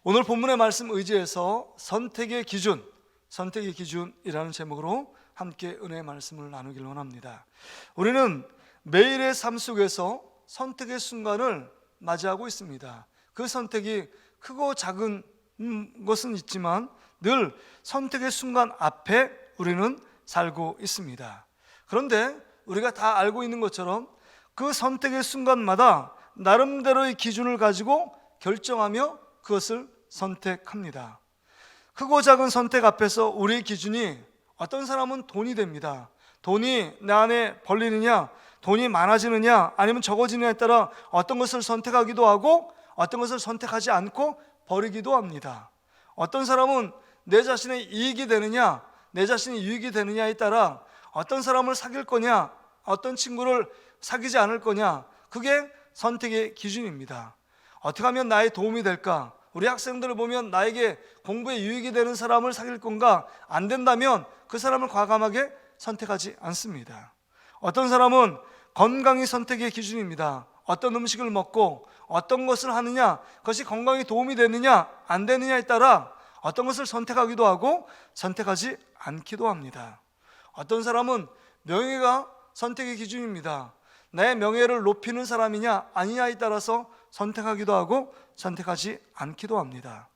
오늘 본문의 말씀 의지해서 선택의 기준이라는 제목으로 함께 은혜의 말씀을 나누길 원합니다. 우리는 매일의 삶 속에서 선택의 순간을 맞이하고 있습니다. 그 선택이 크고 작은 것은 있지만 늘 선택의 순간 앞에 우리는 살고 있습니다. 그런데 우리가 다 알고 있는 것처럼 그 선택의 순간마다 나름대로의 기준을 가지고 결정하며 그것을 선택합니다. 크고 작은 선택 앞에서 우리의 기준이 어떤 사람은 돈이 됩니다. 돈이 내 안에 벌리느냐, 돈이 많아지느냐 아니면 적어지느냐에 따라 어떤 것을 선택하기도 하고 어떤 것을 선택하지 않고 버리기도 합니다. 어떤 사람은 내 자신의 이익이 되느냐, 내 자신이 유익이 되느냐에 따라 어떤 사람을 사귈 거냐, 어떤 친구를 사귀지 않을 거냐, 그게 선택의 기준입니다. 어떻게 하면 나의 도움이 될까? 우리 학생들을 보면 나에게 공부에 유익이 되는 사람을 사귈 건가? 안 된다면 그 사람을 과감하게 선택하지 않습니다. 어떤 사람은 건강이 선택의 기준입니다. 어떤 음식을 먹고 어떤 것을 하느냐, 그것이 건강에 도움이 되느냐 안 되느냐에 따라 어떤 것을 선택하기도 하고 선택하지 않기도 합니다. 어떤 사람은 명예가 선택의 기준입니다. 내 명예를 높이는 사람이냐 아니냐에 따라서 선택하기도 하고 선택하지 않기도 합니다.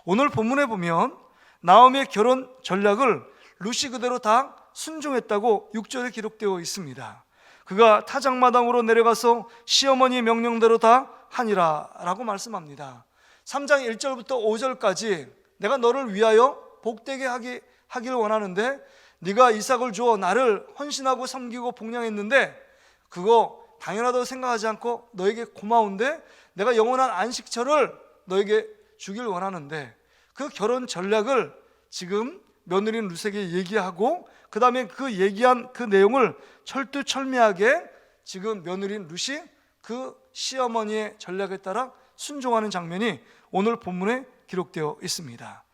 오늘 본문에 보면 나오미의 결혼 전략을 룻이 그대로 다 순종했다고 6절에 기록되어 있습니다. 그가 타작마당으로 내려가서 시어머니의 명령대로 다 하니라 라고 말씀합니다. 3장 1절부터 5절까지 내가 너를 위하여 복되게 하길 원하는데 네가 이삭을 주어 나를 헌신하고 섬기고 복량했는데 그거 당연하다고 생각하지 않고 너에게 고마운데 내가 영원한 안식처를 너에게 주길 원하는데 그 결혼 전략을 지금 며느리인 룻에게 얘기하고 그 다음에 그 얘기한 그 내용을 철두철미하게 지금 며느리인 룻이 그 시어머니의 전략에 따라 순종하는 장면이 오늘 본문에 기록되어 있습니다.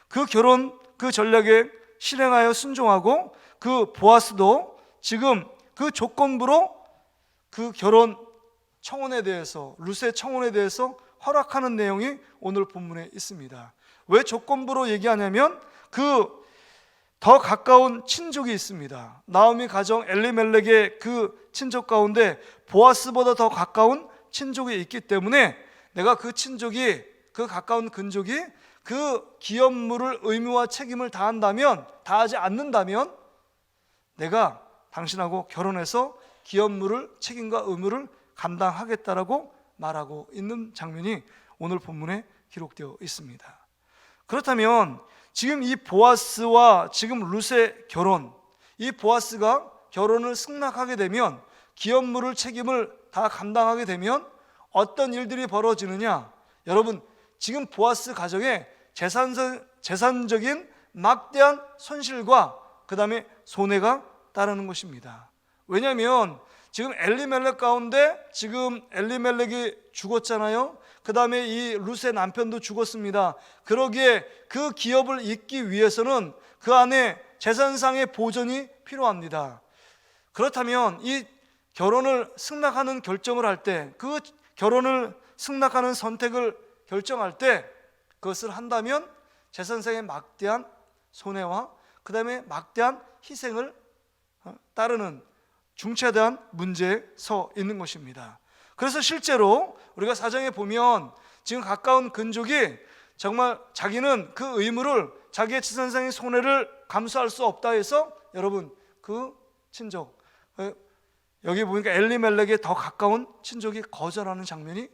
그 결혼 그 전략에 실행하여 순종하고 그 보아스도 지금 그 조건부로 그 결혼 청혼에 대해서 룻의 청혼에 대해서 허락하는 내용이 오늘 본문에 있습니다. 왜 조건부로 얘기하냐면 그 더 가까운 친족이 있습니다. 나오미 가정 엘리멜렉의 그 친족 가운데 보아스보다 더 가까운 친족이 있기 때문에 내가 그 친족이 그 가까운 근족이 그 기업물을 의무와 책임을 다하지 않는다면 내가 당신하고 결혼해서 기업물을 책임과 의무를 감당하겠다라고 말하고 있는 장면이 오늘 본문에 기록되어 있습니다. 그렇다면 지금 이 보아스와 지금 룻의 결혼, 이 보아스가 결혼을 승낙하게 되면 기업물을 책임을 다 감당하게 되면 어떤 일들이 벌어지느냐? 여러분 지금 보아스 가정에 재산적인 막대한 손실과 그 다음에 손해가 따르는 것입니다. 왜냐하면 지금 엘리멜렉 가운데 지금 엘리멜렉이 죽었잖아요. 그 다음에 이 룻의 남편도 죽었습니다. 그러기에 그 기업을 잇기 위해서는 그 안에 재산상의 보전이 필요합니다. 그렇다면 이 결혼을 승낙하는 결정을 할 때, 그 결혼을 승낙하는 선택을 결정할 때 그것을 한다면 재산상의 막대한 손해와 그 다음에 막대한 희생을 따르는 중차대한 문제에 서 있는 것입니다. 그래서 실제로 우리가 사정에 보면 지금 가까운 근족이 정말 자기는 그 의무를 자기의 재산상의 손해를 감수할 수 없다 해서 여러분 그 친족 여기 보니까 엘리멜렉에 더 가까운 친족이 거절하는 장면이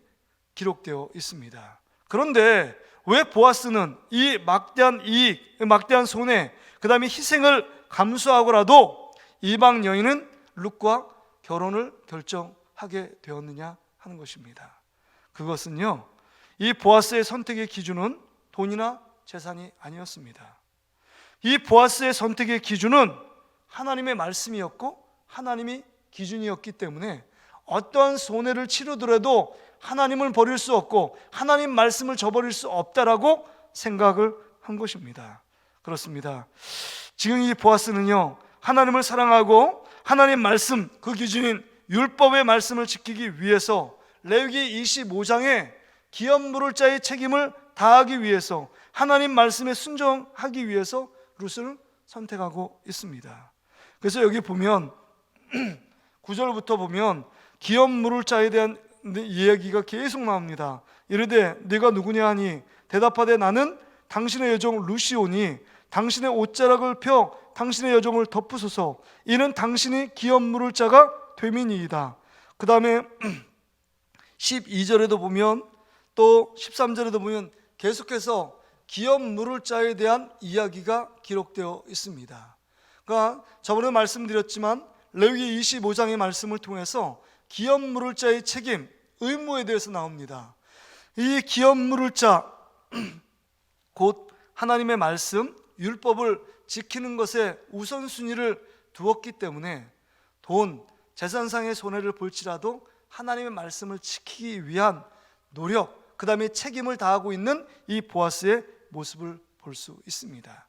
기록되어 있습니다. 그런데 왜 보아스는 이 막대한 이익, 막대한 손해, 그 다음에 희생을 감수하고라도 이방 여인은 룻과 결혼을 결정하게 되었느냐 하는 것입니다. 그것은요, 이 보아스의 선택의 기준은 돈이나 재산이 아니었습니다. 이 보아스의 선택의 기준은 하나님의 말씀이었고 하나님이 기준이었기 때문에 어떠한 손해를 치르더라도 하나님을 버릴 수 없고 하나님 말씀을 저버릴 수 없다라고 생각을 한 것입니다. 그렇습니다. 지금 이 보아스는요, 하나님을 사랑하고 하나님 말씀, 그 기준인 율법의 말씀을 지키기 위해서 레위기 25장에 기업물을 자의 책임을 다하기 위해서, 하나님 말씀에 순종하기 위해서 룻을 선택하고 있습니다. 그래서 여기 보면 9절부터 보면 기업 물을 자에 대한 이야기가 계속 나옵니다. 이르되 네가 누구냐 하니 대답하되 나는 당신의 여종 룻이오니 당신의 옷자락을 펴 당신의 여종을 덮으소서. 이는 당신이 기업 물을 자가 됨이니이다. 그 다음에 12절에도 보면 또 13절에도 보면 계속해서 기업 물을 자에 대한 이야기가 기록되어 있습니다. 그러니까 저번에 말씀드렸지만 레위기 25장의 말씀을 통해서 기업 물을 자의 책임, 의무에 대해서 나옵니다. 이 기업 물을 자, 곧 하나님의 말씀, 율법을 지키는 것에 우선순위를 두었기 때문에 돈, 재산상의 손해를 볼지라도 하나님의 말씀을 지키기 위한 노력, 그 다음에 책임을 다하고 있는 이 보아스의 모습을 볼 수 있습니다.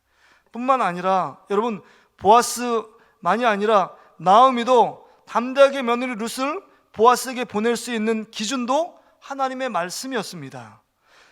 뿐만 아니라 여러분, 보아스만이 아니라 나오미도 담대하게 며느리 룻을 보아스에게 보낼 수 있는 기준도 하나님의 말씀이었습니다.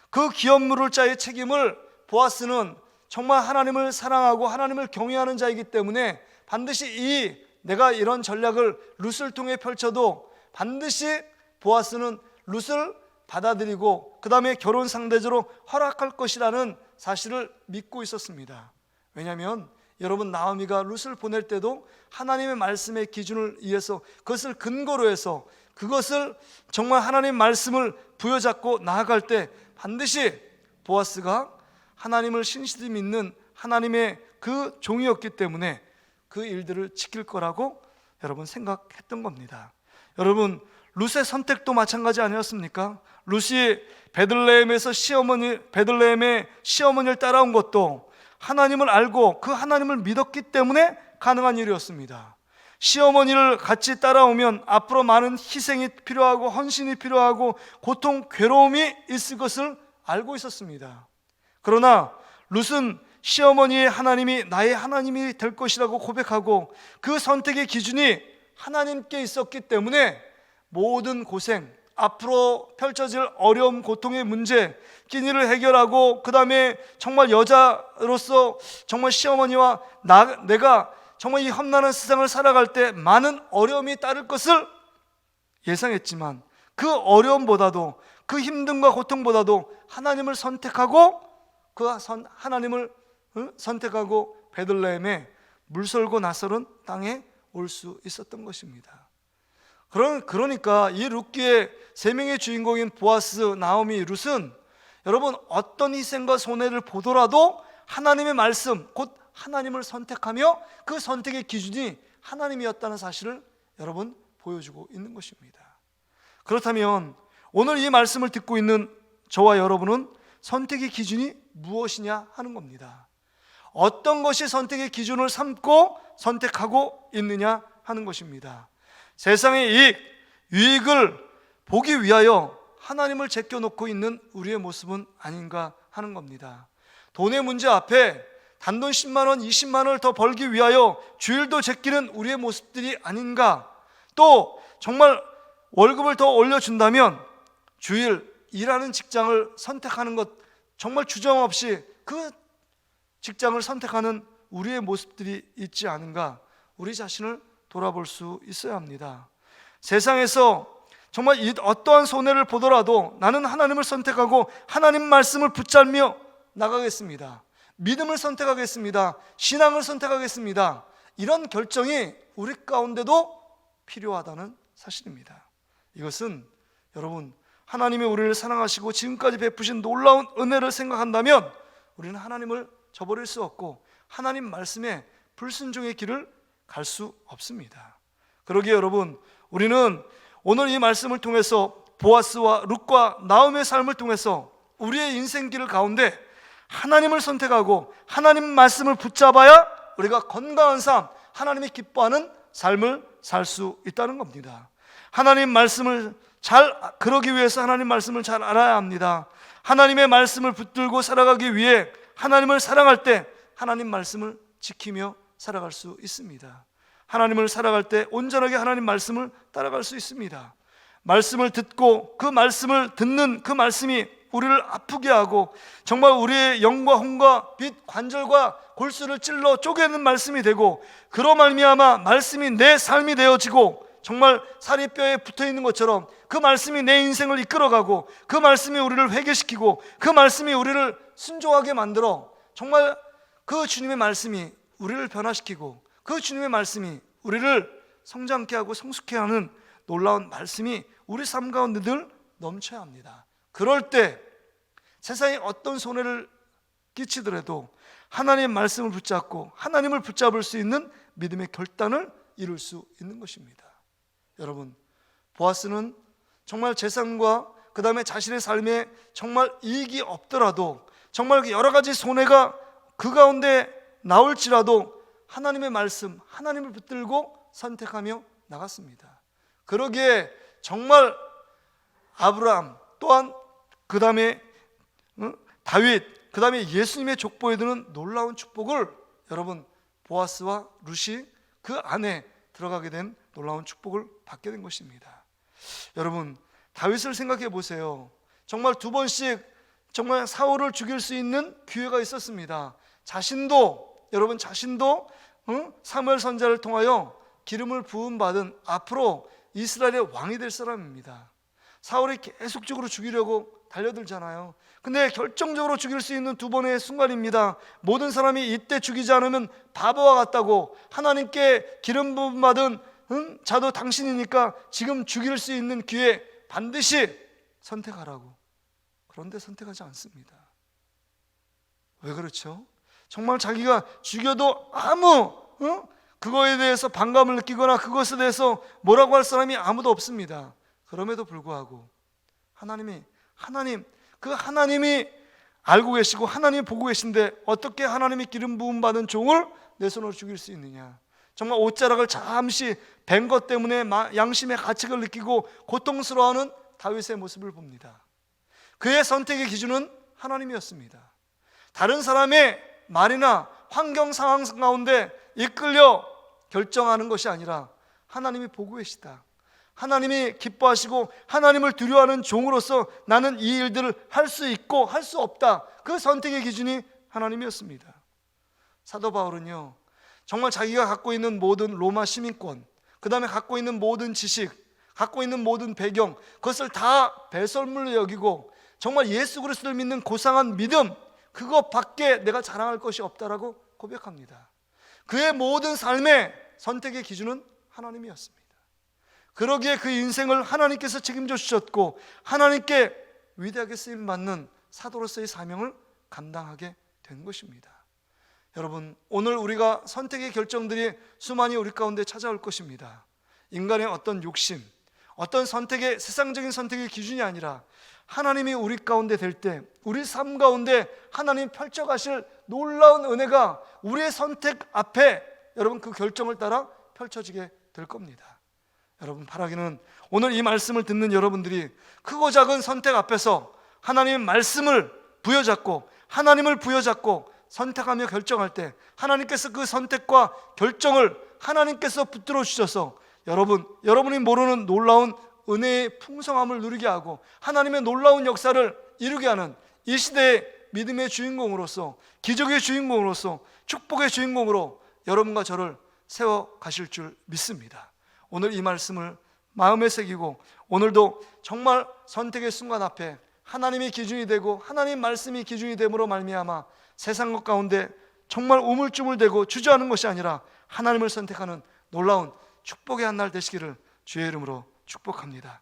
그 기업 물을 자의 책임을 보아스는 정말 하나님을 사랑하고 하나님을 경외하는 자이기 때문에 반드시 내가 이런 전략을 룻을 통해 펼쳐도 반드시 보아스는 룻을 받아들이고 그 다음에 결혼 상대적으로 허락할 것이라는 사실을 믿고 있었습니다. 왜냐하면 여러분, 나오미가 룻을 보낼 때도 하나님의 말씀의 기준을 이해해서 그것을 근거로 해서 그것을 정말 하나님 말씀을 부여잡고 나아갈 때 반드시 보아스가 하나님을 신실히 믿는 하나님의 그 종이었기 때문에 그 일들을 지킬 거라고 여러분 생각했던 겁니다. 여러분, 룻의 선택도 마찬가지 아니었습니까? 룻이 베들레헴의 시어머니를 따라온 것도 하나님을 알고 그 하나님을 믿었기 때문에 가능한 일이었습니다. 시어머니를 같이 따라오면 앞으로 많은 희생이 필요하고 헌신이 필요하고 고통, 괴로움이 있을 것을 알고 있었습니다. 그러나 룻은 시어머니의 하나님이 나의 하나님이 될 것이라고 고백하고 그 선택의 기준이 하나님께 있었기 때문에 모든 고생, 앞으로 펼쳐질 어려움, 고통의 문제, 끼니를 해결하고 그 다음에 정말 여자로서 정말 시어머니와 내가 정말 이 험난한 세상을 살아갈 때 많은 어려움이 따를 것을 예상했지만 그 어려움보다도 그 힘듦과 고통보다도 하나님을 선택하고 하나님을 선택하고 베들레헴에 물설고 나설은 땅에 올 수 있었던 것입니다. 그러니까 이 룻기의 세 명의 주인공인 보아스, 나오미, 룻은 여러분 어떤 희생과 손해를 보더라도 하나님의 말씀, 곧 하나님을 선택하며 그 선택의 기준이 하나님이었다는 사실을 여러분 보여주고 있는 것입니다. 그렇다면 오늘 이 말씀을 듣고 있는 저와 여러분은 선택의 기준이 무엇이냐 하는 겁니다. 어떤 것이 선택의 기준을 삼고 선택하고 있느냐 하는 것입니다. 세상의 유익을 보기 위하여 하나님을 제껴놓고 있는 우리의 모습은 아닌가 하는 겁니다. 돈의 문제 앞에 단돈 10만 원, 20만 원을 더 벌기 위하여 주일도 제끼는 우리의 모습들이 아닌가. 또 정말 월급을 더 올려준다면 주일 일하는 직장을 선택하는 것, 정말 주저없이 그 직장을 선택하는 우리의 모습들이 있지 않은가. 우리 자신을 돌아볼 수 있어야 합니다. 세상에서 정말 어떠한 손해를 보더라도 나는 하나님을 선택하고 하나님 말씀을 붙잡며 나가겠습니다. 믿음을 선택하겠습니다. 신앙을 선택하겠습니다. 이런 결정이 우리 가운데도 필요하다는 사실입니다. 이것은 여러분, 하나님이 우리를 사랑하시고 지금까지 베푸신 놀라운 은혜를 생각한다면 우리는 하나님을 저버릴 수 없고 하나님 말씀에 불순종의 길을 갈 수 없습니다. 그러기에 여러분, 우리는 오늘 이 말씀을 통해서 보아스와 룻과 나오미의 삶을 통해서 우리의 인생길 가운데 하나님을 선택하고 하나님 말씀을 붙잡아야 우리가 건강한 삶, 하나님이 기뻐하는 삶을 살 수 있다는 겁니다. 하나님 말씀을 그러기 위해서 하나님 말씀을 잘 알아야 합니다. 하나님의 말씀을 붙들고 살아가기 위해 하나님을 사랑할 때 하나님 말씀을 지키며 살아갈 수 있습니다. 하나님을 살아갈 때 온전하게 하나님 말씀을 따라갈 수 있습니다. 말씀을 듣고 그 말씀을 듣는 그 말씀이 우리를 아프게 하고 정말 우리의 영과 혼과 빛 관절과 골수를 찔러 쪼개는 말씀이 되고, 그로 말미암아 말씀이 내 삶이 되어지고 정말 살이 뼈에 붙어있는 것처럼 그 말씀이 내 인생을 이끌어가고, 그 말씀이 우리를 회개시키고, 그 말씀이 우리를 순종하게 만들어 정말 그 주님의 말씀이 우리를 변화시키고, 그 주님의 말씀이 우리를 성장케 하고 성숙케 하는 놀라운 말씀이 우리 삶 가운데 늘 넘쳐야 합니다. 그럴 때 세상에 어떤 손해를 끼치더라도 하나님의 말씀을 붙잡고 하나님을 붙잡을 수 있는 믿음의 결단을 이룰 수 있는 것입니다. 여러분, 보아스는 정말 재산과 그 다음에 자신의 삶에 정말 이익이 없더라도, 정말 여러 가지 손해가 그 가운데 나올지라도 하나님의 말씀, 하나님을 붙들고 선택하며 나갔습니다. 그러기에 정말 아브라함, 또한 그 다음에 다윗, 그 다음에 예수님의 족보에 드는 놀라운 축복을 여러분 보아스와 룻이 그 안에 들어가게 된 놀라운 축복을 받게 된 것입니다. 여러분, 다윗을 생각해 보세요. 정말 두 번씩 정말 사울을 죽일 수 있는 기회가 있었습니다. 여러분 자신도 사무엘 선지자를 통하여 기름을 부음받은 앞으로 이스라엘의 왕이 될 사람입니다. 사울이 계속적으로 죽이려고 달려들잖아요. 근데 결정적으로 죽일 수 있는 두 번의 순간입니다. 모든 사람이 이때 죽이지 않으면 바보와 같다고, 하나님께 기름 부음받은 자도 당신이니까 지금 죽일 수 있는 기회 반드시 선택하라고. 그런데 선택하지 않습니다. 왜 그렇죠? 정말 자기가 죽여도 아무 그거에 대해서 반감을 느끼거나 그것에 대해서 뭐라고 할 사람이 아무도 없습니다. 그럼에도 불구하고 하나님이 알고 계시고 하나님이 보고 계신데 어떻게 하나님이 기름 부음 받은 종을 내 손으로 죽일 수 있느냐. 정말 옷자락을 잠시 벤 것 때문에 양심의 가책을 느끼고 고통스러워하는 다윗의 모습을 봅니다. 그의 선택의 기준은 하나님이었습니다. 다른 사람의 말이나 환경 상황 가운데 이끌려 결정하는 것이 아니라 하나님이 보고 계시다, 하나님이 기뻐하시고 하나님을 두려워하는 종으로서 나는 이 일들을 할 수 있고 할 수 없다, 그 선택의 기준이 하나님이었습니다. 사도 바울은요, 정말 자기가 갖고 있는 모든 로마 시민권, 그 다음에 갖고 있는 모든 지식, 갖고 있는 모든 배경, 그것을 다 배설물로 여기고 정말 예수 그리스도를 믿는 고상한 믿음, 그것밖에 내가 자랑할 것이 없다라고 고백합니다. 그의 모든 삶의 선택의 기준은 하나님이었습니다. 그러기에 그 인생을 하나님께서 책임져 주셨고 하나님께 위대하게 쓰임받는 사도로서의 사명을 감당하게 된 것입니다. 여러분, 오늘 우리가 선택의 결정들이 수많이 우리 가운데 찾아올 것입니다. 인간의 어떤 욕심, 어떤 선택의 세상적인 선택의 기준이 아니라 하나님이 우리 가운데 될 때 우리 삶 가운데 하나님 펼쳐가실 놀라운 은혜가 우리의 선택 앞에 여러분 그 결정을 따라 펼쳐지게 될 겁니다. 여러분, 바라기는 오늘 이 말씀을 듣는 여러분들이 크고 작은 선택 앞에서 하나님의 말씀을 부여잡고 하나님을 부여잡고 선택하며 결정할 때 하나님께서 그 선택과 결정을 하나님께서 붙들어 주셔서 여러분이 모르는 놀라운 은혜의 풍성함을 누리게 하고 하나님의 놀라운 역사를 이루게 하는 이 시대의 믿음의 주인공으로서, 기적의 주인공으로서, 축복의 주인공으로 여러분과 저를 세워 가실 줄 믿습니다. 오늘 이 말씀을 마음에 새기고 오늘도 정말 선택의 순간 앞에 하나님이 기준이 되고 하나님 말씀이 기준이 됨으로 말미암아 세상 것 가운데 정말 우물쭈물대고 주저하는 것이 아니라 하나님을 선택하는 놀라운 축복의 한 날 되시기를 주의 이름으로 축복합니다.